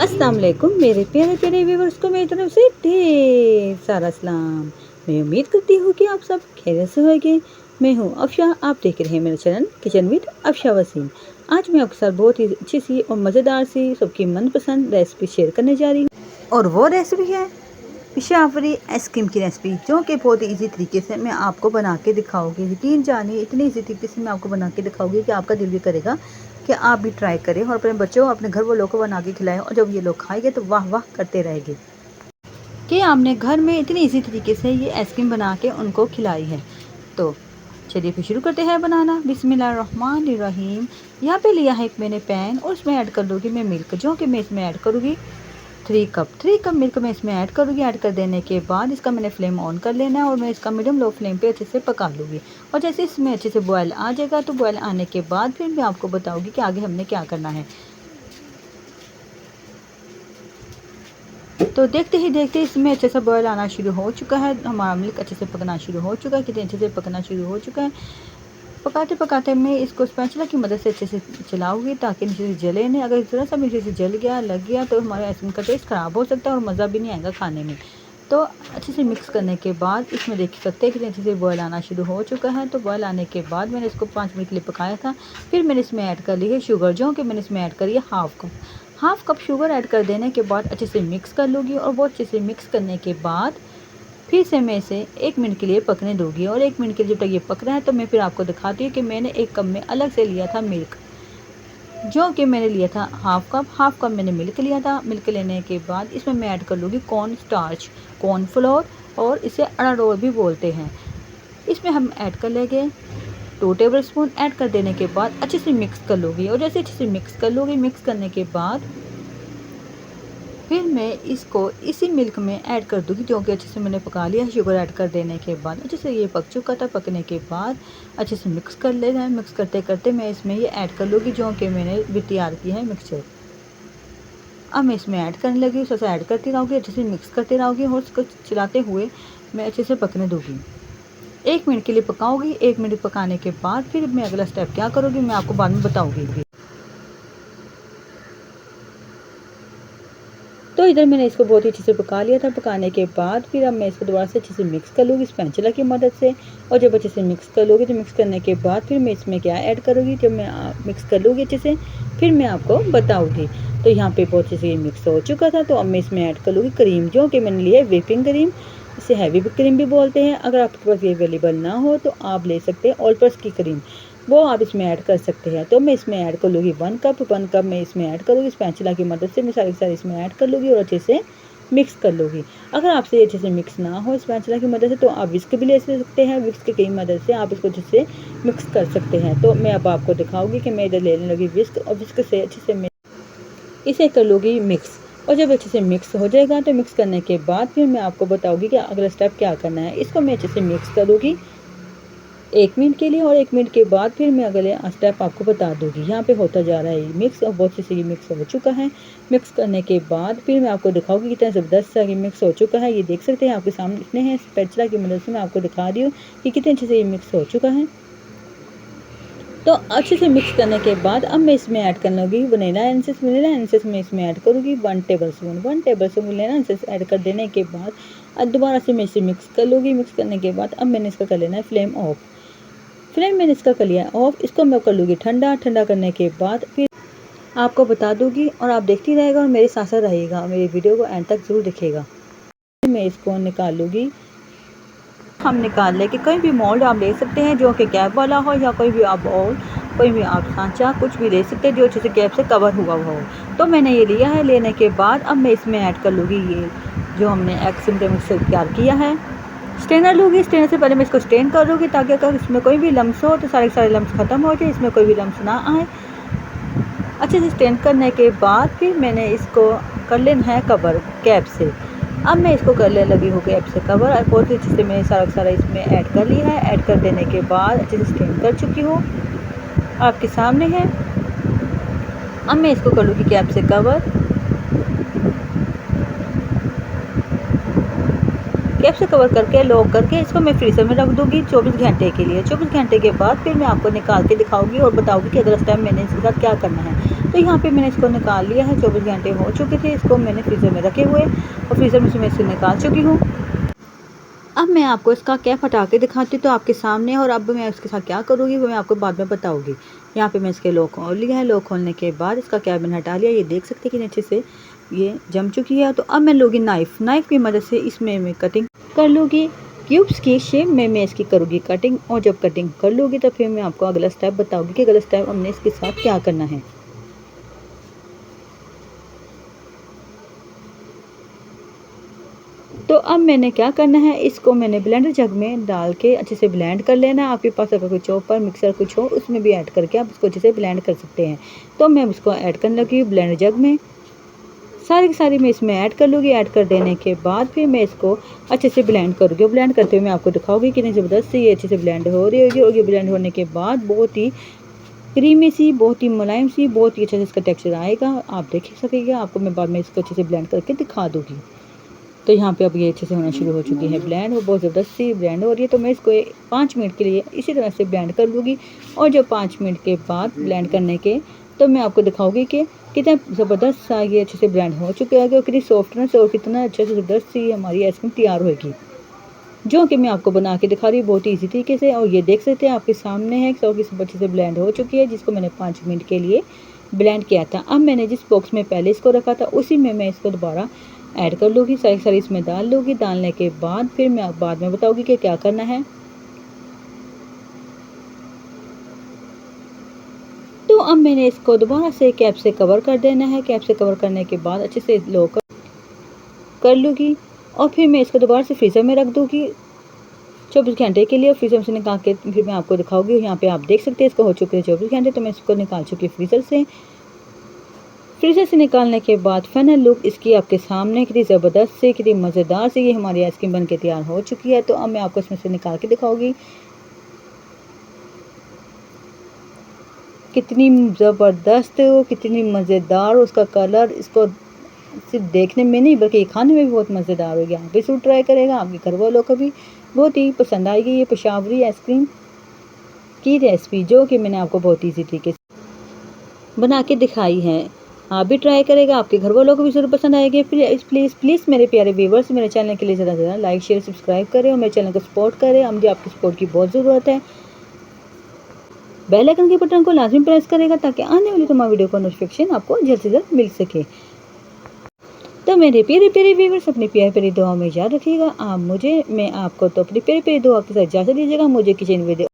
अस्सलाम वालेकुम मेरे प्यारे प्यारे व्यूअर्स को मेरी तरफ से ढेर सारा सलाम। मैं उम्मीद करती हूँ कि आप सब खैरियत से होंगे। मैं हूँ अफशा, आप देख रहे हैं मेरा channel kitchen with Afsha Waseem. आज मैं आपके साथ बहुत ही अच्छी सी और मज़ेदार सी सबकी मनपसंद रेसिपी शेयर करने जा रही हूँ और वो रेसिपी है पेशावरी आइसक्रीम की रेसिपी, जो कि बहुत ही इजी तरीके से मैं आपको बना के दिखाऊंगी। यकीन जानिए इतनी इजी तरीके से मैं आपको बना के दिखाऊंगी कि आपका दिल भी करेगा कि आप भी ट्राई करें और अपने बच्चों अपने घर वालों को बना के खिलाएं, और जब ये लोग खाएंगे तो वाह वाह करते रहेंगे कि आपने घर में इतनी इजी तरीके से ये आइसक्रीम बना के उनको खिलाई है। तो चलिए फिर शुरू करते हैं बनाना। बिस्मिल्लाहिर्रहमानिर्रहीम। यहाँ पे लिया है एक मैंने पैन और उसमें ऐड कर लूँगी मैं मिल्क, जो कि मैं इसमें ऐड करूँगी 3 कप मिल्क मैं इसमें ऐड करूँगी। ऐड कर देने के बाद इसका मैंने फ्लेम ऑन कर लेना है और मैं इसका मीडियम लो फ्लेम पे अच्छे से पका लूँगी। और जैसे इसमें अच्छे से बॉयल आ जाएगा तो बॉयल आने के बाद फिर मैं आपको बताऊँगी कि आगे हमने क्या करना है। तो देखते ही देखते इसमें अच्छे से बॉयल आना शुरू हो चुका है, हमारा मिल्क अच्छे से पकना शुरू हो चुका है। कितने अच्छे से पकना शुरू हो चुका है। पकाते पकाते मैं इसको स्पैचुला की मदद से अच्छे से चलाऊंगी ताकि नीचे से जले नहीं। अगर ज़रा सा नीचे से जल गया लग गया तो हमारे आइसक्रीम का टेस्ट ख़राब हो सकता है और मज़ा भी नहीं आएगा खाने में। तो अच्छे से मिक्स करने के बाद इसमें देख सकते हैं कि अच्छे से बॉयल आना शुरू हो चुका है। तो बॉयल आने के बाद मैंने इसको 5 मिनट के लिए पकाया था। फिर मैंने इसमें ऐड कर ली है शुगर, जो कि मैंने इसमें ऐड करी है हाफ़ कप शुगर ऐड कर देने के बाद अच्छे से मिक्स कर लूँगी। और बहुत अच्छे से मिक्स करने के बाद फिर से मैं इसे 1 मिनट के लिए पकने दूँगी। और 1 मिनट के लिए जब तक ये पक रहा है तो मैं फिर आपको दिखाती हूँ कि मैंने 1 कप में अलग से लिया था मिल्क, जो कि मैंने लिया था हाफ़ कप मैंने मिल्क लिया था। मिल्क लेने के बाद इसमें मैं ऐड कर लूँगी कॉर्न स्टार्च, कॉर्नफ्लोर, और इसे अरारोट भी बोलते हैं। इसमें हम ऐड कर लेंगे 2 टेबलस्पून। ऐड कर देने के बाद अच्छे से मिक्स कर लूँगी। और जैसे अच्छे से मिक्स कर लूँगी, मिक्स करने के बाद फिर मैं इसको इसी मिल्क में ऐड कर दूँगी, जो कि अच्छे से मैंने पका लिया है। शुगर ऐड कर देने के बाद अच्छे से ये पक चुका था। पकने के बाद अच्छे से मिक्स कर लेना है। मिक्स करते करते मैं इसमें ये ऐड कर लूँगी, जो कि मैंने भी तैयार किया है मिक्सचर। अब मैं इसमें ऐड करने लगी, उसे ऐड करती रहूँगी, अच्छे से मिक्स करती रहूँगी और उसको चलाते हुए मैं अच्छे से पकने दूँगी। 1 मिनट के लिए पकाऊँगी। 1 मिनट पकाने के बाद फिर मैं अगला स्टेप क्या करूँगी मैं आपको बाद में बताऊँगी। तो इधर मैंने इसको बहुत ही अच्छे से पका लिया था। पकाने के बाद फिर अब मैं इसको दोबारा से अच्छे से मिक्स कर लूँगी स्पैचुला की मदद से। और जब अच्छे से मिक्स कर लूँगी तो मिक्स करने के बाद फिर मैं इसमें क्या ऐड करूँगी, जब मैं मिक्स कर लूँगी अच्छे से फिर मैं आपको बताऊँगी। तो यहाँ पे बहुत अच्छे से ये मिक्स हो चुका था। तो अब मैं इसमें ऐड कर लूँगी क्रीम, जो कि मैंने लिया है व्हिपिंग क्रीम, इसे हैवी क्रीम भी बोलते हैं। अगर आपके पास ये अवेलेबल ना हो तो आप ले सकते हैं ऑल पर्पस की क्रीम, वो आप इसमें ऐड कर सकते हैं। तो मैं इसमें ऐड कर लूँगी 1 कप मैं इसमें ऐड करूँगी स्पैचुला की मदद से। मैं सारी इसमें ऐड कर लूँगी और अच्छे से मिक्स कर लूँगी। अगर आपसे ये अच्छे से मिक्स ना हो स्पैचुला की मदद से तो आप विस्क भी ले सकते हैं। विस्क की मदद से आप इसको अच्छे से मिक्स कर सकते हैं। तो मैं अब आपको दिखाऊँगी कि मैं इधर लेने लगी विस्क, और विस्क से अच्छे से मैं इसे कर लूँगी मिक्स। और जब अच्छे से मिक्स हो जाएगा तो मिक्स करने के बाद फिर मैं आपको बताऊँगी कि अगला स्टेप क्या करना है। इसको मैं अच्छे से मिक्स करूँगी 1 मिनट के लिए, और 1 मिनट के बाद फिर मैं अगले स्टेप आपको बता दूँगी। यहाँ पे होता जा रहा है ये मिक्स, और बहुत अच्छे से ये मिक्स हो चुका है। मिक्स करने के बाद फिर मैं आपको दिखाऊँगी कितना ज़बरदस्त सा ये मिक्स हो चुका है। ये देख सकते हैं आपके सामने इतने हैं। स्पैचुला की मदद से मैं आपको दिखा रही हूँ कि कितने अच्छे से ये मिक्स हो चुका है। तो अच्छे से मिक्स करने के बाद अब मैं इसमें ऐड कर लूँगी वनीला एसेंस मैं इसमें ऐड करूँगी 1 टेबलस्पून वनीला एसेंस ऐड कर देने के बाद अब दोबारा से मैं इसे मिक्स कर लूँगी। मिक्स करने के बाद अब मैंने इसका कर लेना है फ्लेम ऑफ। फ्लेम मैंने इसका कर लिया ऑफ। इसको मैं कर लूँगी ठंडा। ठंडा करने के बाद फिर आपको बता दूँगी, और आप देखती रहेगा और मेरे साथ साथ रहेगा, मेरी वीडियो को एंड तक ज़रूर दिखेगा। मैं इसको निकाल लूँगी। हम निकाल लें कि कोई भी मोल्ड आप ले सकते हैं, जो कि कैप वाला हो, या कोई भी आप बाउल, कोई भी आप सांचा कुछ भी ले सकते हैं जो अच्छे से कैप से कवर हुआ हो। तो मैंने ये लिया है। लेने के बाद अब मैं इसमें ऐड कर लूँगी ये जो हमने आइसक्रीम के मिक्स से तैयार किया है। स्ट्रेनर लूँगी। स्ट्रेनर से पहले मैं इसको स्ट्रेन कर लूँगी ताकि अगर इसमें कोई भी लम्स हो तो सारे के सारे लम्स ख़त्म हो जाए, इसमें कोई भी लम्स ना आए। अच्छे से स्ट्रेन करने के बाद फिर मैंने इसको कर लेना है कवर कैप से। अब मैं इसको कर ले लगी हूँ कैप से कवर, और बहुत अच्छे से मैंने सारा सारा इसमें ऐड कर लिया है। ऐड कर देने के बाद अच्छे से स्ट्रेन कर चुकी हूँ, आपके सामने है। अब मैं इसको कर लूँगी कैप से कवर। कैप से कवर करके लॉक करके इसको मैं फ्रीज़र में रख दूँगी 24 घंटे के लिए। 24 घंटे के बाद फिर मैं आपको निकाल के दिखाऊँगी और बताऊँगी कि अगला स्टेप मैंने इसके साथ क्या करना है। तो यहाँ पे मैंने इसको निकाल लिया है, 24 घंटे हो चुके थे, इसको मैंने फ्रीज़र में रखे हुए और फ्रीज़र में से मैं इसको निकाल चुकी हूँ। अब मैं आपको इसका कैप हटा के दिखाती हूँ तो आपके सामने, और अब मैं इसके साथ क्या करूँगी वो मैं आपको बाद में बताऊँगी। यहाँ पे मैं इसके लॉक खोल लिया है, लॉक खोलने के बाद इसका कैप मैंने हटा लिया। ये देख सकते हैं कि नीचे से ये जम चुकी है। तो अब मैं लूँगी नाइफ़ की मदद से इसमें मैं कटिंग कर लूँगी। क्यूब्स की शेप में मैं इसकी करूँगी कटिंग, और जब कटिंग कर लूँगी तो फिर मैं आपको अगला स्टेप बताऊँगी कि अगला स्टेप हमने इसके साथ क्या करना है। तो अब मैंने क्या करना है, इसको मैंने ब्लेंडर जग में डाल के अच्छे से ब्लेंड कर लेना है। आपके पास अगर कोई चॉपर मिक्सर कुछ हो उसमें भी ऐड करके आप इसको अच्छे से ब्लेंड कर सकते हैं। तो मैं इसको ऐड करने लगी हूँ ब्लेंडर जग में। सारी की सारी मैं इसमें ऐड कर लूँगी। ऐड कर देने के बाद फिर मैं इसको अच्छे से ब्लेंड करूँगी। ब्लेंड करते हुए मैं आपको दिखाऊँगी कितनी ज़बरदस्त से ये अच्छे से ब्लेंड हो रही होगी। और ये ब्लेंड होने के बाद बहुत ही क्रीमी सी, बहुत ही मुलायम सी, बहुत ही अच्छा से इसका टेक्सचर आएगा। आप देख सकेंगे, आपको मैं बाद में इसको अच्छे से ब्लेंड करके दिखा दूँगी। तो यहाँ पे अब ये अच्छे से होना शुरू हो चुकी है ब्लेंड, वो बहुत ज़बरदस्त सी ब्लेंड हो रही है। तो मैं इसको 5 मिनट के लिए इसी तरह से ब्लेंड कर लूँगी। और जब 5 मिनट के बाद ब्लेंड करने के तो मैं आपको दिखाऊँगी कि कितना ज़बरदस्त सा ये अच्छे से ब्लेंड हो चुका है और कितनी सॉफ्टनेस और कितना अच्छे से ज़बरदस्त सी हमारी आइसक्रीम तैयार होगी, जो कि मैं आपको बना के दिखा रही हूँ बहुत ही ईजी तरीके से। और ये देख सकते हैं आपके सामने है सौ की अच्छे से ब्लेंड हो चुकी है, जिसको मैंने 5 मिनट के लिए ब्लेंड किया था। अब मैंने जिस बॉक्स में पहले इसको रखा था उसी में मैं इसको दोबारा ऐड कर लूँगी, सारी इसमें डाल लूँगी। डालने के बाद फिर मैं बाद में बताऊँगी कि क्या करना है। तो अब मैंने इसको दोबारा से कैप से कवर कर देना है। कैप से कवर करने के बाद अच्छे से लॉक कर लूँगी और फिर मैं इसको दोबारा से फ्रीज़र में रख दूँगी 24 घंटे के लिए। फ्रीज़र से निकाल के फिर मैं आपको दिखाऊँगी। यहाँ पे आप देख सकते हैं इसको हो चुके हैं 24 घंटे, तो मैं इसको निकाल चुकी हूँ फ्रीज़र से। फ्रीज़र से निकालने के बाद फाइनल लुक इसकी आपके सामने कितनी ज़बरदस्त से, कितनी मज़ेदार से ये हमारी आइसक्रीम बन के तैयार हो चुकी है। तो अब मैं आपको इसमें से निकाल के दिखाऊँगी कितनी ज़बरदस्त, कितनी मज़ेदार उसका कलर, इसको सिर्फ देखने में नहीं बल्कि खाने में भी बहुत मज़ेदार होगी। आप भी ज़रूर ट्राई करेगा, आपके घर वालों को भी बहुत ही पसंद आएगी ये पेशावरी आइसक्रीम की रेसिपी, जो कि मैंने आपको बहुत ईजी तरीके से बना के दिखाई है। आप भी ट्राई करेगा, आपके घर वालों को भी ज़रूर पसंद आएगी। प्लीज़ मेरे प्यारे व्यूवर्स मेरे चैनल के लिए ज़्यादा से ज़्यादा लाइक शेयर सब्सक्राइब करें और मेरे चैनल को सपोर्ट करें। मुझे आपकी सपोर्ट की बहुत ज़रूरत है। बेल आइकन के बटन को लाजमी प्रेस करेगा ताकि आने वाली तमाम वीडियो का नोटिफिकेशन आपको जल्द से जल्द मिल सके। तो मेरे प्यारे प्यारे व्यूवर्स अपनी प्यारी प्यारी दुआ में याद रखिएगा। मैं आपको तो अपनी प्यारी प्यारी दुआ के साथ इजाज़त दीजिएगा। मुझे किचन वीडियो